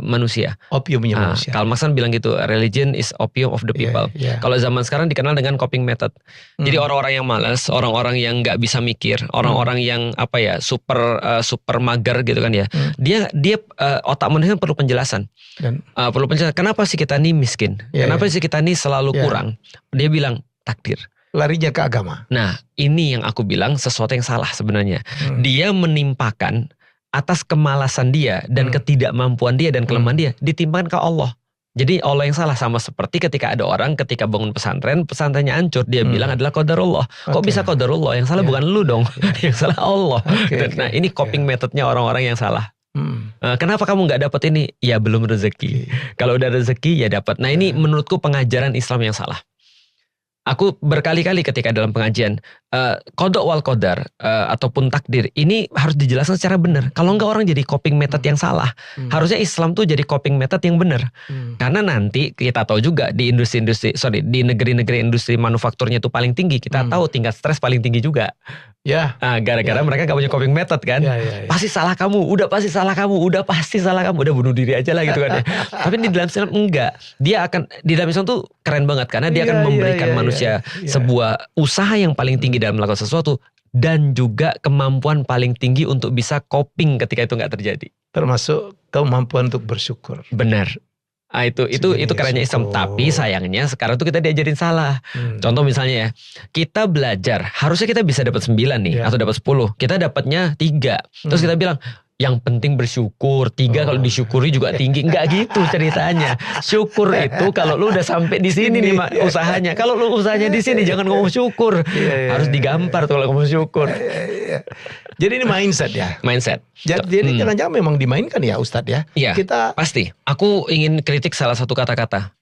manusia. Opiumnya manusia. Karl Marx kan bilang gitu, religion is opium of the people. Kalau zaman sekarang dikenal dengan coping method. Jadi orang-orang yang malas, orang-orang yang nggak bisa mikir, orang-orang yang super mager gitu kan ya. Dia otak manusia perlu penjelasan. Perlu penjelasan. Kenapa sih kita nih miskin? Kenapa sih kita nih selalu kurang? Dia bilang takdir. Larinya ke agama. Nah, ini yang aku bilang sesuatu yang salah sebenarnya. Dia menimpakan atas kemalasan dia dan ketidakmampuan dia dan kelemahan dia ditimpakan ke Allah. Jadi Allah yang salah, sama seperti ketika ada orang ketika bangun pesantrennya hancur, dia bilang adalah qadarullah. Kok bisa qadarullah? Yang salah bukan lu dong, yang salah Allah. Nah, ini coping methodnya orang-orang yang salah. Kenapa kamu nggak dapat ini? Ya belum rezeki. Kalau udah rezeki ya dapat. Nah, ini menurutku pengajaran Islam yang salah. Aku berkali-kali ketika dalam pengajian qada wal qadar ataupun takdir ini harus dijelaskan secara benar. Kalau enggak orang jadi coping method yang salah. Harusnya Islam tuh jadi coping method yang benar. Karena nanti kita tahu juga di di negeri-negeri industri manufakturnya itu paling tinggi, kita tahu tingkat stres paling tinggi juga. Gara-gara mereka gak punya coping method kan. Pasti salah kamu, udah pasti salah kamu, udah bunuh diri aja lah gitu kan ya. Tapi di dalam Islam enggak. Di dalam Islam tuh keren banget karena dia akan memberikan manusia sebuah usaha yang paling tinggi dalam melakukan sesuatu dan juga kemampuan paling tinggi untuk bisa coping ketika itu nggak terjadi. Termasuk kemampuan untuk bersyukur. Benar. Itu kerennya Islam. Tapi sayangnya sekarang tuh kita diajarin salah. Contoh misalnya ya, kita belajar harusnya kita bisa dapat 9 nih atau dapat 10. Kita dapatnya 3. Terus kita bilang yang penting bersyukur, 3 kalau disyukuri juga tinggi. Enggak gitu ceritanya. Syukur itu kalau lu udah sampai di sini nih usahanya. Kalau lu usahanya di sini jangan ngomong syukur. Harus digampar tuh kalau ngomong syukur. Jadi ini mindset ya. Mindset. Jadi jangan-jangan memang dimainkan ya Ustadz ya. Iya. Pasti. Aku ingin kritik salah satu kata-kata.